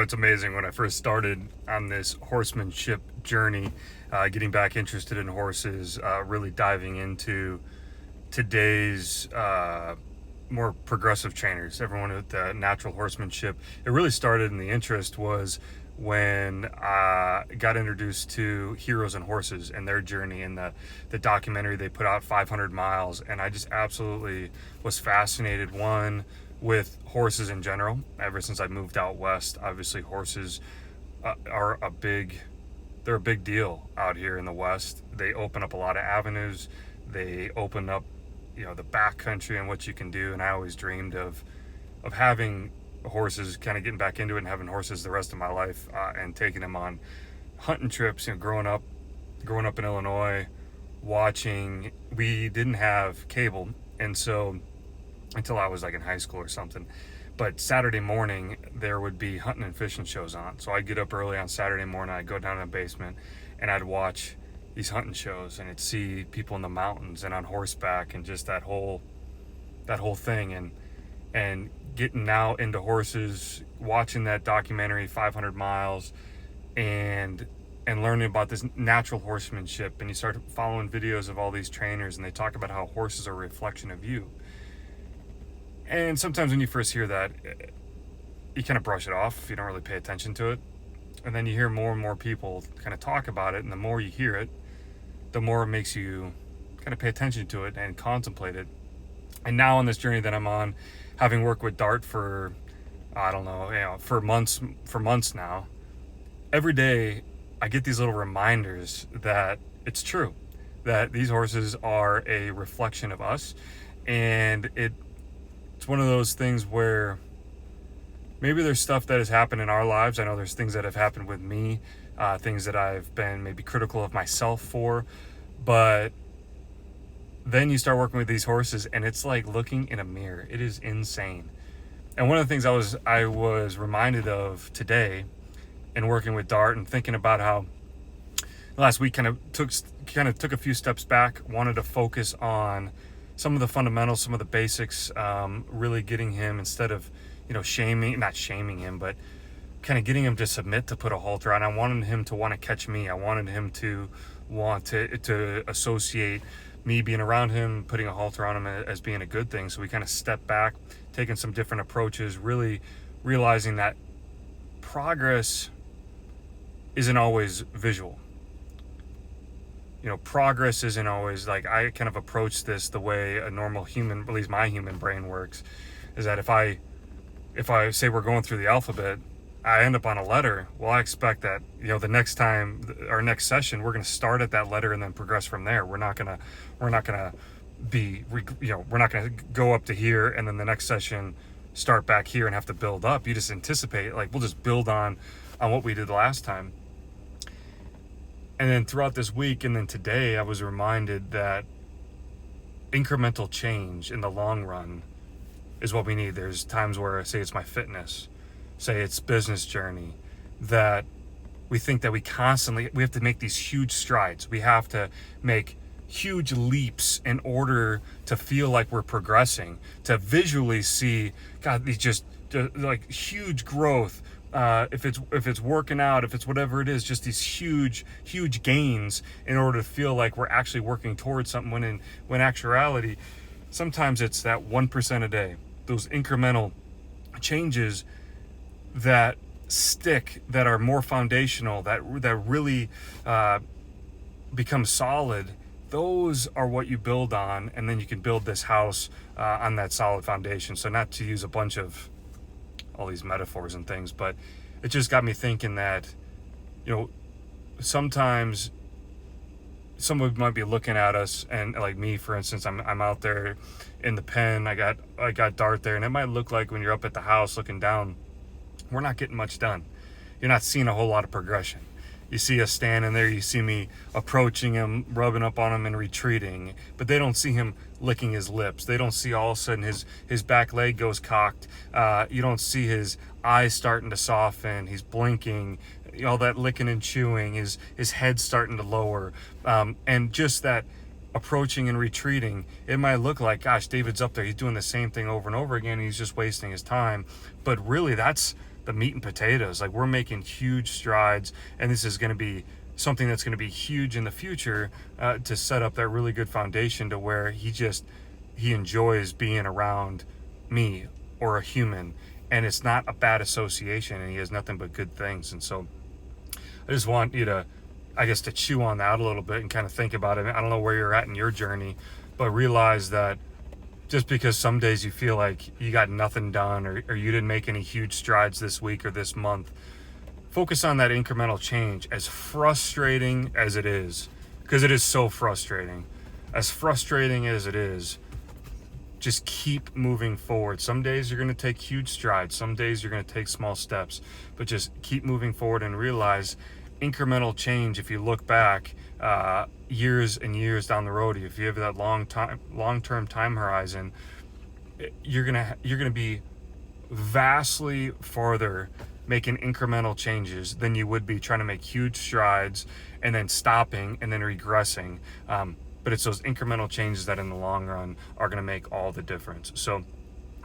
it's amazing when I first started on this horsemanship journey, getting back interested in horses, really diving into today's more progressive trainers, everyone with natural horsemanship. It really started, and the interest was when I got introduced to Heroes and Horses and their journey, and the documentary they put out, 500 Miles. And I just absolutely was fascinated, one, with horses in general. Ever since I moved out west, obviously horses are they're a big deal out here in the West. They open up a lot of avenues. They open up, the backcountry and what you can do. And I always dreamed of having horses, kind of getting back into it and having horses the rest of my life, and taking them on hunting trips. Growing up in Illinois, we didn't have cable, and so until I was like in high school or something. But Saturday morning, there would be hunting and fishing shows on. So I'd get up early on Saturday morning, I'd go down in the basement, and I'd watch these hunting shows, and I'd see people in the mountains and on horseback, and just that whole thing. And getting now into horses, watching that documentary, 500 Miles, and learning about this natural horsemanship. And you start following videos of all these trainers, and they talk about how horses are a reflection of you. And sometimes when you first hear that, you kind of brush it off. You don't really pay attention to it. And then you hear more and more people kind of talk about it. And the more you hear it, the more it makes you kind of pay attention to it and contemplate it. And now on this journey that I'm on, having worked with Dart for, for months now, every day I get these little reminders that it's true, that these horses are a reflection of us. And it's one of those things where maybe there's stuff that has happened in our lives. I know there's things that have happened with me, things that I've been maybe critical of myself for, but then you start working with these horses, and it's like looking in a mirror. It is insane. And one of the things I was reminded of today in working with Dart, and thinking about how last week kind of took a few steps back, wanted to focus on some of the fundamentals, some of the basics, really getting him, instead of, not shaming him, but kind of getting him to submit to put a halter on. I wanted him to want to catch me. I wanted him to want to associate me being around him, putting a halter on him, as being a good thing. So we kind of stepped back, taking some different approaches, really realizing that progress isn't always visual. Progress isn't always, like, I kind of approach this the way a normal human, at least my human brain works, is that if I say we're going through the alphabet, I end up on a letter. Well, I expect that, the next time, our next session, we're going to start at that letter and then progress from there. We're not going to go up to here and then the next session start back here and have to build up. You just anticipate, like, we'll just build on what we did last time. And then throughout this week and then today, I was reminded that incremental change in the long run is what we need. There's times where, say it's my fitness, say it's business journey, that we think that we have to make these huge strides. We have to make huge leaps in order to feel like we're progressing, to visually see, God, these just like huge growth. If it's working out, if it's whatever it is, just these huge gains in order to feel like we're actually working towards something, when actuality, sometimes it's that 1% a day, those incremental changes that stick, that are more foundational, that really become solid. Those are what you build on, and then you can build this house on that solid foundation. So, not to use a bunch of all these metaphors and things, but it just got me thinking that, sometimes someone might be looking at us, and like me, for instance, I'm out there in the pen, I got Dart there, and it might look like when you're up at the house looking down, we're not getting much done. You're not seeing a whole lot of progression. You see us standing there, you see me approaching him, rubbing up on him and retreating, but they don't see him licking his lips. They don't see all of a sudden his back leg goes cocked. You don't see his eyes starting to soften. He's blinking, all that licking and chewing, his head starting to lower. And just that approaching and retreating, it might look like, gosh, David's up there, he's doing the same thing over and over again, he's just wasting his time. But really, that's the meat and potatoes. Like, we're making huge strides, and this is going to be something that's going to be huge in the future, to set up that really good foundation to where he enjoys being around me or a human, and it's not a bad association, and he has nothing but good things. And so I just want you to, I guess, to chew on that a little bit and kind of think about it. I don't know where you're at in your journey, but realize that just because some days you feel like you got nothing done, or you didn't make any huge strides this week or this month, focus on that incremental change. As frustrating as it is, because it is so frustrating, as frustrating as it is, just keep moving forward. Some days you're going to take huge strides, some days you're going to take small steps, but just keep moving forward and realize incremental change. If you look back years and years down the road, if you have that long-term time horizon, you're gonna be vastly farther making incremental changes than you would be trying to make huge strides and then stopping and then regressing. But it's those incremental changes that in the long run are going to make all the difference. So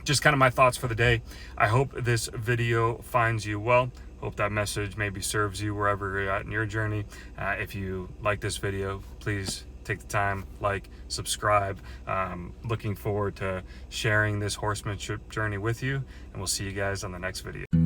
just kind of my thoughts for the day. I hope this video finds you well. Hope that message maybe serves you wherever you're at in your journey. If you like this video, please take the time, like, subscribe. Looking forward to sharing this horsemanship journey with you, and we'll see you guys on the next video.